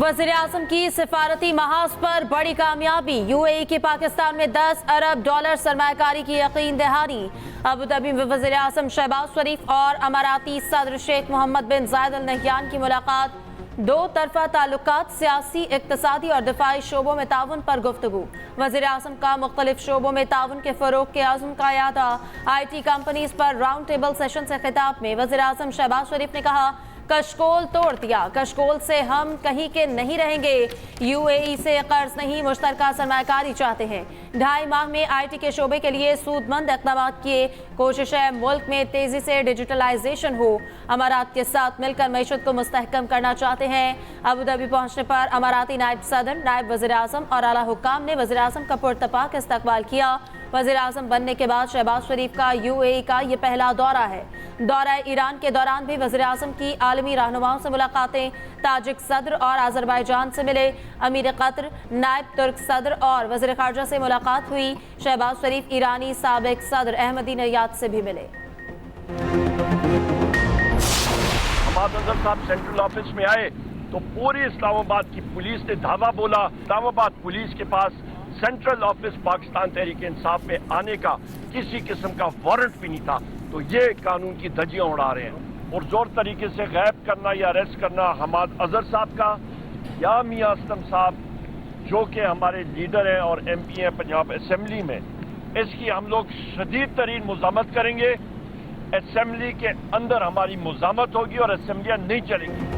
वज़ीर आज़म की सिफारती महाज पर बड़ी कामयाबी। यूएई की पाकिस्तान में 10 अरब डॉलर सरमायाकारी की यकीन दहानी। अबू धाबी में वज़ीर आज़म शहबाज शरीफ और अमाराती सदर शेख मोहम्मद बिन जायद अल नहयान की मुलाकात। दो तरफा ताल्लुकात, सियासी, इक्तसादी और दिफाई शोबों में ताउन पर गुफ्तगू। वज़ीर आज़म का मुख्तलिफ शोबों में ताउन के फ़रोग़ के अज़्म का यादा। IT कंपनीज पर राउंड टेबल सेशन से खिताब में वज़ीर आज़म शहबाज शरीफ ने कहा, कशकोल तोड़ दिया, कशकोल से हम कहीं के नहीं रहेंगे। यूएई से कर्ज नहीं, मुश्तरका सरमायाकारी चाहते हैं। 2.5 माह में IT के शोबे के लिए सूदमंद इक़दाम किए। कोशिश है मुल्क में तेजी से डिजिटलाइजेशन हो। अमारात के साथ मिलकर मईशत को मुस्तहकम करना चाहते हैं। अबू धाबी पहुंचने पर अमाराती नायब सदर, नायब वज़ीर आज़म और आला हुक्काम ने वज़ीर आज़म का पुरतपाक इस्तकबाल किया। वज़ीर आज़म बनने के बाद शहबाज शरीफ का यूएई का ये पहला दौरा है। दौरा ईरान के दौरान भी वज़ीर आज़म की आलमी रहनुमाओं से मुलाकातें। ताजिक सदर और आज़रबाईजान से मिले। अमीर कतर, नायब तुर्क सदर और वज़ीर ख़ारजा से मुलाकात हुई। शहबाज शरीफ ईरानी साबिक सदर अहमदी नैयाद से भी मिले। हमाद अजहर साहब सेंट्रल ऑफिस में आए तो पूरी इस्लामाबाद की पुलिस ने धावा बोला। इस्लामाबाद पुलिस के पास सेंट्रल ऑफिस पाकिस्तान तहरीक इंसाफ में आने का किसी किस्म का वारंट भी नहीं था। तो ये कानून की धज्जियां उड़ा रहे हैं और जोर तरीके से गैब करना या अरेस्ट करना हमाद अजहर साहब का या मियां असलम साहब जो कि हमारे लीडर हैं और MP हैं पंजाब असेंबली में, इसकी हम लोग शदीद तरीन मुज़ामत करेंगे। असेंबली के अंदर हमारी मुज़ामत होगी और असेंबलियां नहीं चलेंगी।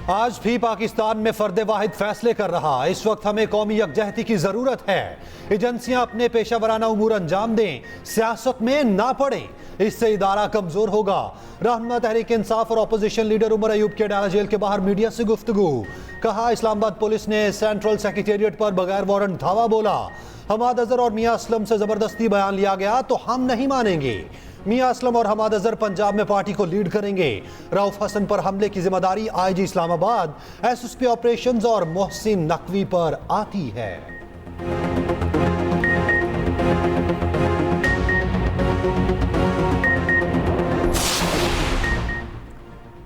आज भी पाकिस्तान में फर्द वाहिद फैसले कर रहा। इस वक्त हमें कौमी यकजहती की जरूरत है। एजेंसियां अपने पेशा वराना उमूर अंजाम दें, सियासत में ना पड़ें, इससे इदारा कमजोर होगा। रहनुमा तहरीक इंसाफ और अपोजिशन लीडर उमर अयूब के अडाला जेल के बाहर मीडिया से गुफ्तगू। कहा, इस्लामाबाद पुलिस ने सेंट्रल सेक्रेटेरिएट पर बगैर वारंट धावा बोला। हमाद अजहर और मियां असलम से जबरदस्ती बयान लिया गया तो हम नहीं मानेंगे। मियां असलम और हमाद अजहर पंजाब में पार्टी को लीड करेंगे। रऊफ हसन पर हमले की जिम्मेदारी IG इस्लामाबाद, SSP ऑपरेशंस और मोहसिन नकवी पर आती है।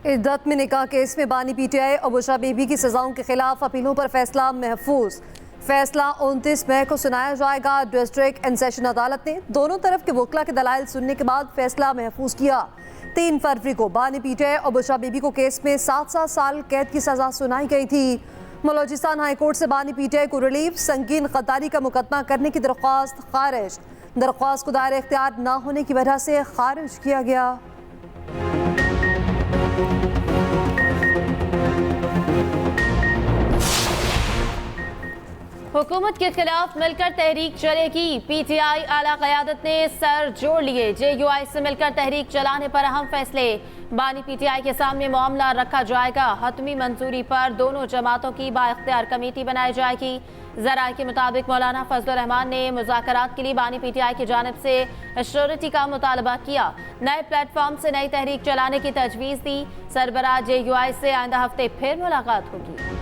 इद्दत में निकाह केस में बानी PTI और बुशरा बीबी की सजाओं के खिलाफ अपीलों पर फैसला महफूज। फैसला 29 मई को सुनाया जाएगा। डिस्ट्रिक्ट एंड सेशन अदालत ने दोनों तरफ के वकला के दलाइल सुनने के बाद फैसला महफूज किया। 3 फरवरी को बानी PTI और बुशरा बीबी को केस में 7 साल कैद की सजा सुनाई गई थी। बलोचिस्तान हाई कोर्ट से बानी PTI को रिलीफ, संगीन गद्दारी का मुकदमा करने की दरख्वास्त खारिज। दरख्वास्त को दायरे इख्तियार न होने की वजह से खारिज किया गया। हुकूमत के खिलाफ मिलकर तहरीक चलेगी। PTI आला क़यादत ने सर जोड़ लिए। JUI से मिलकर तहरीक चलाने पर अहम फैसले। बानी PTI के सामने मामला रखा जाएगा। हतमी मंजूरी पर दोनों जमातों की बाइख्तियार कमेटी बनाई जाएगी। ज़राए के मुताबिक मौलाना फजलुर रहमान ने मुज़ाकरात के लिए बानी PTI की जानिब से एश्योरिटी का मुतालबा किया। नए प्लेटफॉर्म से नई तहरीक चलाने की तजवीज़ दी। सरबराह JUI से आइंदा हफ्ते फिर मुलाकात होगी।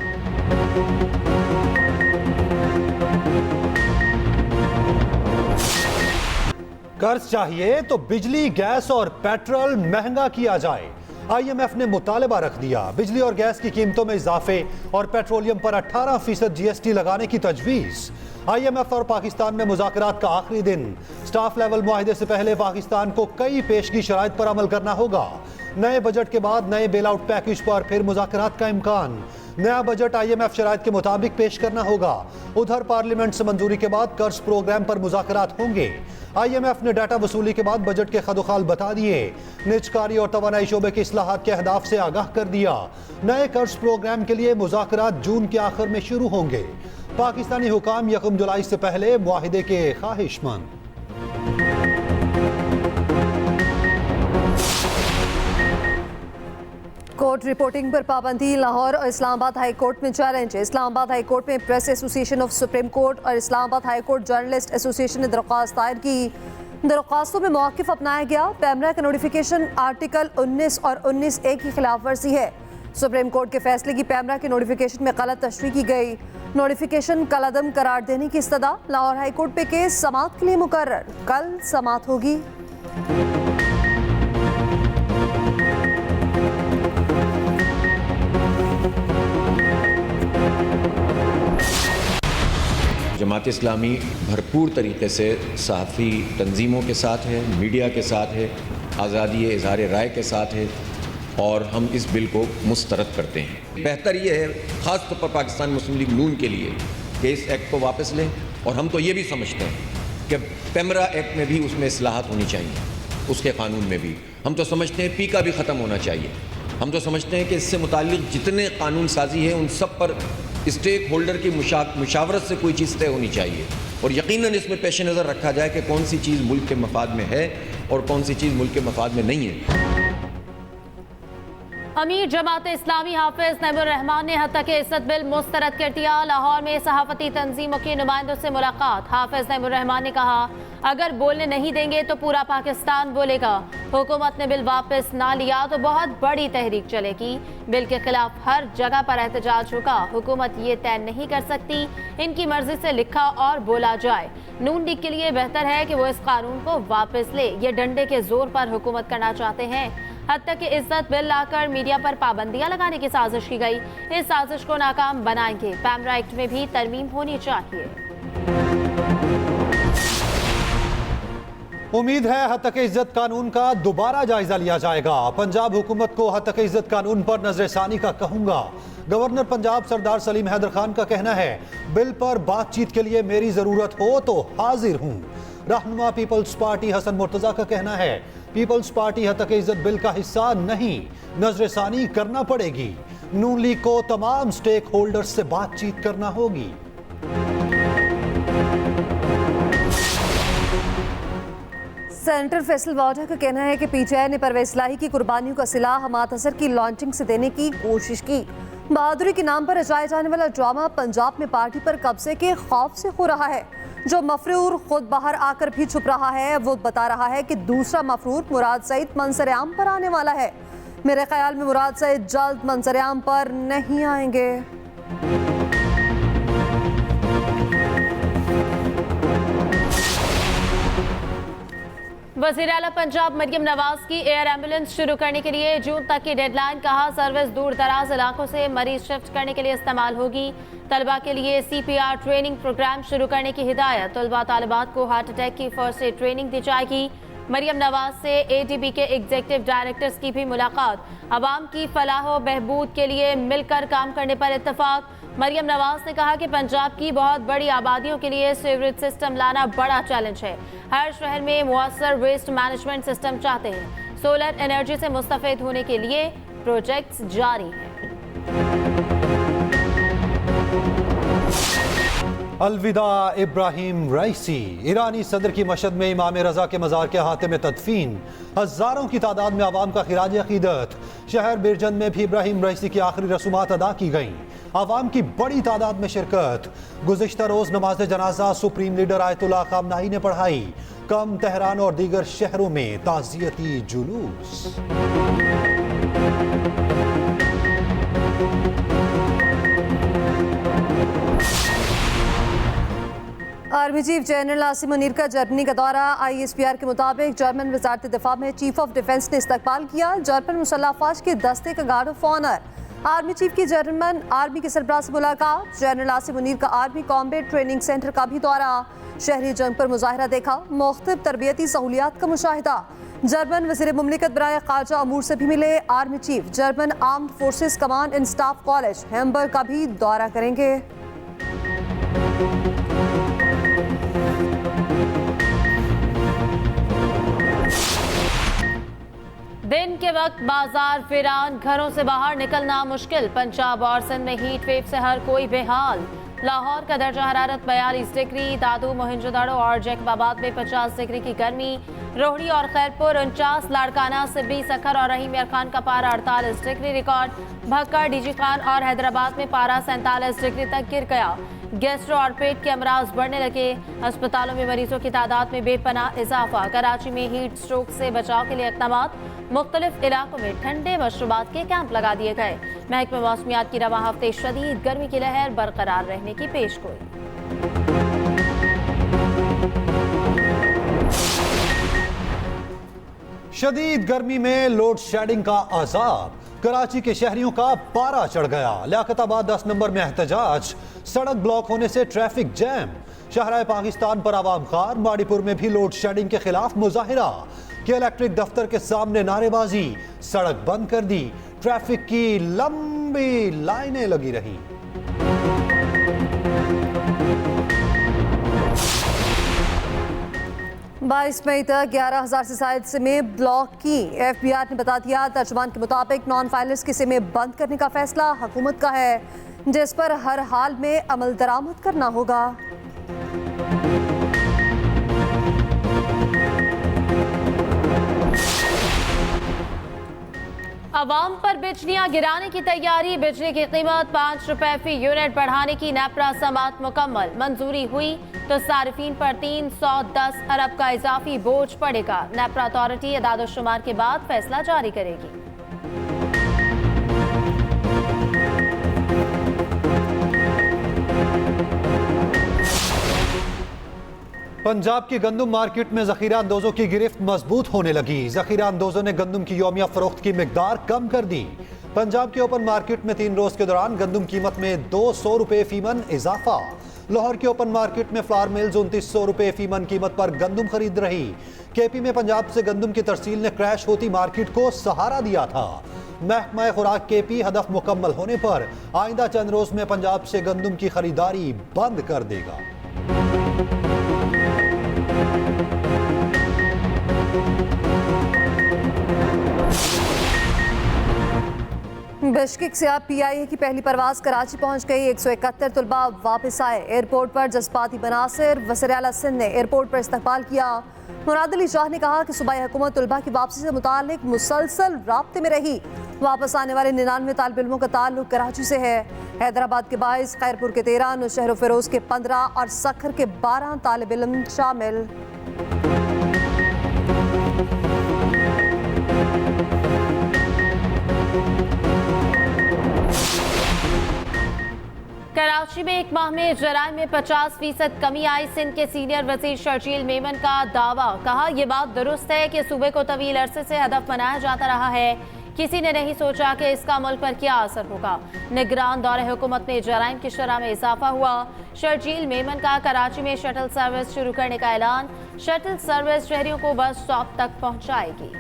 कर्ज चाहिए तो बिजली, गैस और पेट्रोल महंगा किया जाए। IMF ने मुतालबा रख दिया। बिजली और गैस की कीमतों में इजाफे और पेट्रोलियम पर 18% GST लगाने की तजवीज़। IMF और पाकिस्तान में मुज़ाकरात का आखिरी दिन। स्टाफ लेवल मुआहिदे से पहले पाकिस्तान को कई पेशगी शराइत पर अमल करना होगा। नए बजट के बाद नए बेल आउट पैकेज पर फिर मुज़ाकरात का इम्कान। नया बजट IMF शराइत के मुताबिक पेश करना होगा। उधर पार्लियामेंट से मंजूरी के बाद कर्ज प्रोग्राम पर मुज़ाकरात होंगे। IMF ने डाटा वसूली के बाद बजट के खदोखाल बता दिए। निजकारी और तवानाई शोबे के इस्लाहात के अहदाफ से आगाह कर दिया। नए कर्ज प्रोग्राम के लिए मुज़ाकरात जून के आखिर में शुरू होंगे। पाकिस्तानी हुकाम 1 जुलाई से पहले मुआहिदे के ख्वाहिशमंद। कोर्ट रिपोर्टिंग पर पाबंदी। लाहौर और इस्लामाबाद हाई कोर्ट में चैलेंज। इस्लामाबाद हाई कोर्ट में press association of supreme court और Islamabad high court journalist association ने दरख्वास्त दायर की। दरख्वास्तों में मौक़िफ़ अपनाया गया। पैमरा का नोटिफिकेशन आर्टिकल 19 और 19A की खिलाफ वर्जी है। सुप्रीम कोर्ट के फैसले की पैमरा के नोटिफिकेशन में गलत तशरीह की गई। नोटिफिकेशन कलअदम करार देने की इस्तदा। लाहौर हाई कोर्ट पे केस समाअत के लिए मुकर्रर। कल समाअत होगी। जमात इस्लामी भरपूर तरीके से सहाफ़ी तंजीमों के साथ है, मीडिया के साथ है, आज़ादी इज़हार राय के साथ है और हम इस बिल को मुस्तरद करते हैं। बेहतर ये है ख़ास तौर पर पाकिस्तान मुस्लिम लीग नून के लिए कि इस एक्ट को वापस लें और हम तो ये भी समझते हैं कि पेमरा एक्ट में भी उसमें इस्लाहात होनी चाहिए, उसके कानून में भी। हम तो समझते हैं पीका भी ख़त्म होना चाहिए। हम तो समझते हैं कि इससे मुताल्लिक़ जितने कानून साजी है उन सब पर स्टेक होल्डर की मुशावरत से कोई चीज़ तय होनी चाहिए और यकीनन इसमें पेश नज़र रखा जाए कि कौन सी चीज़ मुल्क के मफाद में है और कौन सी चीज़ मुल्क के मफाद में नहीं है। अमीर जमात इस्लामी हाफिज नईमुर रहमान ने हद तक इज्जत बिल मुस्तरद कर दिया। लाहौर में सहाफती तंजीमों के नुमाइंदों से मुलाकात। हाफिज नईमुर रहमान ने कहा, अगर बोलने नहीं देंगे तो पूरा पाकिस्तान बोलेगा। हुकूमत ने बिल वापस ना लिया तो बहुत बड़ी तहरीक चलेगी। बिल के खिलाफ हर जगह पर एहतजाज होगा। हुकूमत ये तय नहीं कर सकती इनकी मर्जी से लिखा और बोला जाए। नून लीग के लिए बेहतर है कि वो इस कानून को वापस ले। ये डंडे के जोर पर हुकूमत करना चाहते हैं। हद तक इज्जत बिल लाकर मीडिया पर पाबंदियां लगाने की साजिश की गई। इस साजिश को नाकाम बनाएंगे। पैमरा एक्ट में भी तरमीम होनी चाहिए। उम्मीद है हद तक इज्जत कानून का दोबारा जायजा लिया जाएगा। पंजाब हुकूमत को हद तक इज्जत कानून पर नजरसानी का कहूंगा। गवर्नर पंजाब सरदार सलीम हैदर खान का कहना है, बिल पर बातचीत के लिए मेरी जरूरत हो तो हाजिर हूं। रहनुमा पीपल्स पार्टी हसन मुर्तजा का कहना है, पीपल्स पार्टी हद तक इज्जत बिल का हिस्सा नहीं, नजरसानी करना पड़ेगी। नून लीग को तमाम स्टेक होल्डर्स से बातचीत करना होगी। सेनेटर फैसल वाडा का कहना है कि पीटीआई ने परवेज इलाही की कुर्बानियों का सिला हमाद अजहर की लॉन्चिंग से देने की कोशिश की। बहादुरी के नाम पर रचाए जाने वाला ड्रामा पंजाब में पार्टी पर कब्जे के खौफ से हो रहा है। जो मफरूर खुद बाहर आकर भी छुप रहा है, वो बता रहा है कि दूसरा मफरूर मुराद सईद मंजर-ए-आम पर आने वाला है। मेरे ख्याल में मुराद सईद जल्द मंजर-ए-आम पर नहीं आएंगे। वज़ीर आला पंजाब मरियम नवाज की एयर एम्बुलेंस शुरू करने के लिए जून तक की डेडलाइन। कहा, सर्विस दूर दराज इलाकों से मरीज शिफ्ट करने के लिए इस्तेमाल होगी। तलबा के लिए CPR ट्रेनिंग प्रोग्राम शुरू करने की हिदायत। तलबा तालिबात को हार्ट अटैक की फर्स्ट एड ट्रेनिंग दी जाएगी। मरियम नवाज से ADB के एग्जीक्यूटिव डायरेक्टर्स की भी मुलाकात। अवाम की फलाह व बहबूद के लिए मिलकर काम करने पर इत्तफाक। मरियम नवाज ने कहा कि पंजाब की बहुत बड़ी आबादियों के लिए सीवरेज सिस्टम लाना बड़ा चैलेंज है। हर शहर में मुअस्सर वेस्ट मैनेजमेंट सिस्टम चाहते हैं। सोलर एनर्जी से मुस्तफीद होने के लिए प्रोजेक्ट्स जारी हैं। अलविदा इब्राहिम रईसी। ईरानी सदर की मशहद में इमाम रजा के मज़ार के अहाते में तदफीन। हजारों की तादाद में आवाम का खिराज अकीदत। शहर बिरजंद में भी इब्राहिम रईसी की आखिरी रसूमात अदा की गईं। आवाम की बड़ी तादाद में शिरकत। गुज़िश्ता रोज नमाज जनाजा सुप्रीम लीडर आयतुल्लाह खामनाई ने पढ़ाई। कम तेहरान और दीगर शहरों में ताज़ियती जुलूस। Army chief general Asim Munir का जर्मनी का दौरा। ISPR के मुताबिक जर्मन वजारत दिफा में चीफ ऑफ डिफेंस ने इस्तकबाल किया। जर्मन मुसल्लह अफवाज के दस्ते का guard of honour. Army chief की जर्मन आर्मी के सरबराह से मुलाकात। जनरल आसिम मुनीर का आर्मी कॉम्बैट ट्रेनिंग सेंटर का भी दौरा। शहरी जंग पर मुजाहिरा देखा। मुख्तलिफ तरबियती सहूलियात का मुशाहिदा। जर्मन वज़ीर मुमलिकत बराए ख़ारजा अमूर से भी मिले army chief. German armed forces command and staff college Hamburg का भी दौरा करेंगे। दिन के वक्त बाजार वीरान, घरों से बाहर निकलना मुश्किल। पंजाब और सिंध में हीट वेव से हर कोई बेहाल। लाहौर का दर्जा हरारत 42 डिग्री, दादू, मोहिंजोदड़ो और जैकबाबाद में 50 डिग्री की गर्मी। रोहड़ी और खैरपुर 49, लाड़काना, सिब्बी, सखर और रहीम यार खान का पारा 48 degree record. Bhakkar, DG Khan और हैदराबाद में पारा 47 डिग्री तक गिर गया। गैस्ट्रो और पेट के अमराज बढ़ने लगे। अस्पतालों में मरीजों की तादाद में बेपनाह इजाफा। कराची में हीट स्ट्रोक से बचाव के लिए इक़दामात। मुख्तलिफ इलाकों में ठंडे मशरूबात के कैंप लगा दिए गए। महकमे मौसमियात की रवा हफ्ते शदीद गर्मी की लहर बरकरार रहने की पेशगोई। शदीद गर्मी में लोड शेडिंग का अजाब। कराची के शहरियों का पारा चढ़ गया। लियाकताबाद 10 नंबर में एहतजाज। सड़क ब्लॉक होने से ट्रैफिक जैम। शहराए पाकिस्तान पर आवाम खार, माड़ीपुर में भी लोड शेडिंग के खिलाफ मुजाहिरा, के इलेक्ट्रिक दफ्तर के सामने नारेबाजी, सड़क बंद कर दी, ट्रैफिक की लंबी लाइनें लगी रही। बाईस मई तक 11,000 से ज्यादा सिमें ब्लॉक की। FBI ने बता दिया, तर्जुमान के मुताबिक नॉन फाइलर्स की सिमें बंद करने का फैसला हुकूमत का है, जिस पर हर हाल में अमल दरामद करना होगा। अवाम पर बिजलियां गिराने की तैयारी, बिजली की कीमत 5 रुपए फी यूनिट बढ़ाने की नेपरा समाअत मुकम्मल, मंजूरी हुई तो सार्फिन पर 310 अरब का इजाफी बोझ पड़ेगा। नेपरा अथॉरिटी अदाद-ओ-शुमार के बाद फैसला जारी करेगी। पंजाब की गंदम मार्केट में जखीरा अंदोजों की गिरफ्त मजबूत होने लगी। जखीरा अंदोजों ने गंदम की यौमिया फरोख्त की मिकदार कम कर दी। पंजाब की ओपन मार्केट में 3 रोज के दौरान गंदम कीमत में 200 रुपए फीमन इजाफा। लाहौर की ओपन मार्केट में फ्लावर मिल्स 2900 रुपए फीमन कीमत पर गंदम खरीद रही। केपी में पंजाब से गंदम की तरसील ने क्रैश होती मार्केट को सहारा दिया था। महकमा खुराक केपी हदफ मुकम्मल होने पर आइंदा चंद रोज में पंजाब से गंदम की खरीदारी बंद कर देगा। बिश्केक से अब PIA की पहली परवाज कराची पहुंच गई। 171 तलबा वापस आए। एयरपोर्ट पर जज्बाती बनासिर, वज़ीर आला सिंध ने एयरपोर्ट पर इस्तकबाल किया। मुराद अली शाह ने कहा कि सूबाई हुकूमत तलबा की वापसी से मुताल्लिक मुसलसल राब्ते में रही। वापस आने वाले 99 तालिब इल्मों का ताल्लुक कराची से है। हैदराबाद के 22, खैरपुर के 13, नौशहर फिरोज के 15 और सखर के 12 तालिब इल्म शामिल। कराची में एक माह में जराइम में 50% कमी आई। सिंध के सीनियर वजीर शर्जील मेमन का दावा, कहा यह बात दुरुस्त है कि सूबे को तवील अरसे से हदफ बनाया जाता रहा है। किसी ने नहीं सोचा कि इसका मुल्क पर क्या असर होगा। निगरान दौरे हुकूमत में जराइम की शरह में इजाफा हुआ। शर्जील मेमन का कराची में शटल सर्विस शुरू करने का ऐलान। शटल सर्विस शहरियों को बस स्टॉप तक पहुंचाएगी।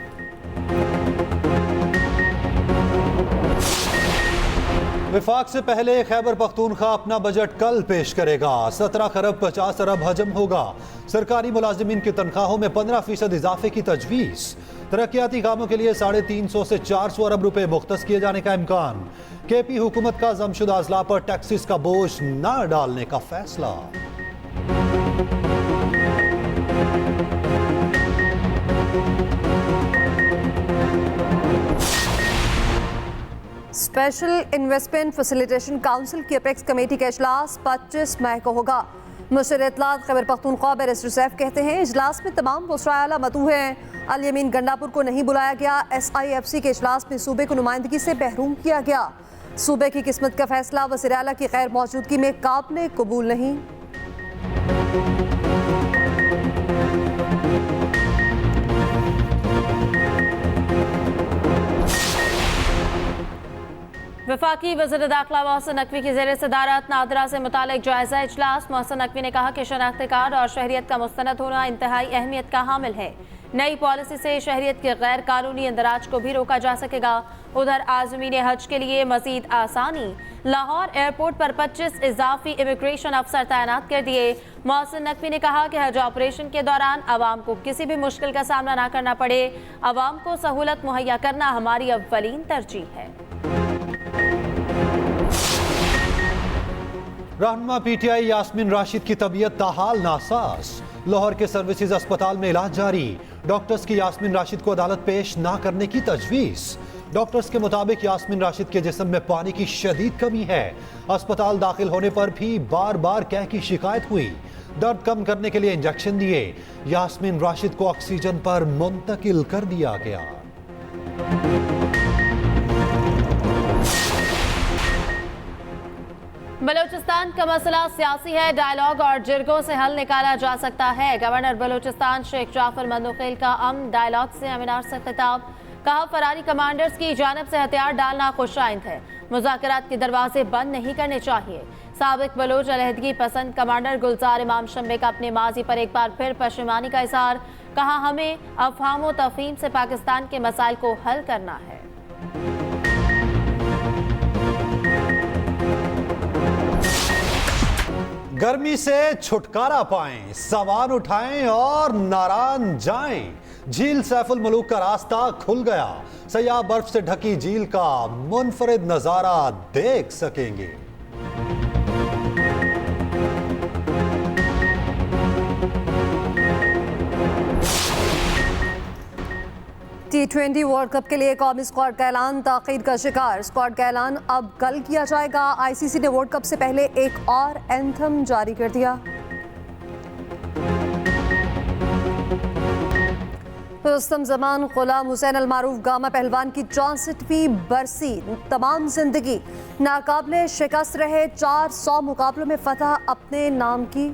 विफाक से पहले खैबर पख्तूनख्वा अपना बजट कल पेश करेगा। 17 खरब 50 अरब हजम होगा। सरकारी मुलाजिमीन की तनख्वाहों में 15% इजाफे की तजवीज़। तरक्याती कामों के लिए 350 से 400 अरब रुपए मुख्तस किए जाने का इम्कान। केपी हुकूमत का जमशुदा अजला पर टैक्सेस का बोझ न डालने का फैसला। स्पेशल इन्वेस्टमेंट फैसिलिटेशन काउंसिल की अपेक्स कमेटी का इजलास 25 मई को होगा। मुशीर इत्तलात खैबर पख्तूनख्वा बैरिस्टर सैफ कहते हैं, इजलास में तमाम वज़राए आला मदऊ हैं। अल यमीन गंडापुर को नहीं बुलाया गया। SIFC के इजलास में सूबे को नुमाइंदगी से महरूम किया गया। सूबे की किस्मत का फैसला वज़ीर आला की गैर मौजूदगी में काबिल कबूल नहीं। वफाकी वज़ीर दाखिला मोहसिन नकवी की ज़ेर सदारत नादरा से मुतालिक जायजा इजलास। मोहसिन नकवी ने कहा कि शनाख्ती कार्ड और शहरियत का मुस्तनद होना इंतहाई अहमियत का हामिल है। नई पॉलिसी से शहरियत के गैर कानूनी इंदराज को भी रोका जा सकेगा। उधर आज़मीन हज के लिए मजीद आसानी। लाहौर एयरपोर्ट पर 25 इजाफी इमिग्रेशन अफसर तैनात कर दिए। मोहसिन नकवी ने कहा कि हज ऑपरेशन के दौरान आवाम को किसी भी मुश्किल का सामना न करना पड़े। आवाम को सहूलत मुहैया करना हमारी अव्वलीन तरजीह है। रहनुमा PTI यास्मीन राशिद की तबीयत ताहाल नासाज। लाहौर के सर्विसेज अस्पताल में इलाज जारी। डॉक्टर्स की यास्मीन राशिद को अदालत पेश ना करने की तजवीज़। डॉक्टर्स के मुताबिक यास्मीन राशिद के जिस्म में पानी की शदीद कमी है। अस्पताल दाखिल होने पर भी बार बार कैह की शिकायत हुई। दर्द कम करने के लिए इंजेक्शन दिए। यास्मीन राशिद को ऑक्सीजन पर मुंतकिल कर दिया गया। बलूचिस्तान का मसला सियासी है। डायलॉग और जिरगों से हल निकाला जा सकता है। गवर्नर बलूचिस्तान शेख जाफर मंदोखेल का अमन डायलॉग से अमीनार से खिताब। कहा फरारी कमांडर्स की जानिब से हथियार डालना खुशाइंद है। मुज़ाकरात के दरवाजे बंद नहीं करने चाहिए। साबिक बलोच अलहदगी पसंद कमांडर गुलजार इमाम शम्बे का अपने माजी पर एक बार फिर पशेमानी का इजहार। कहा, हमें अफहाम तफहीम से पाकिस्तान के मसाइल को हल करना है। गर्मी से छुटकारा पाएं, सामान उठाएं और नारायण जाएं। झील सैफुल मलूक का रास्ता खुल गया। सयाह बर्फ से ढकी झील का मुनफरिद नजारा देख सकेंगे। T20 वर्ल्ड कप के लिए कौमी स्क्वाड का ऐलान ताख़ीर का शिकार। स्क्वाड का ऐलान अब कल किया जाएगा। आईसीसी ने वर्ल्ड कप से पहले एक और एंथम जारी कर दिया। रुस्तम जमान गुलाम हुसैन अल मारूफ गामा पहलवान की 64वीं बरसी। तमाम जिंदगी नाकाबिले शिकस्त रहे, 400 मुकाबलों में फतह अपने नाम की।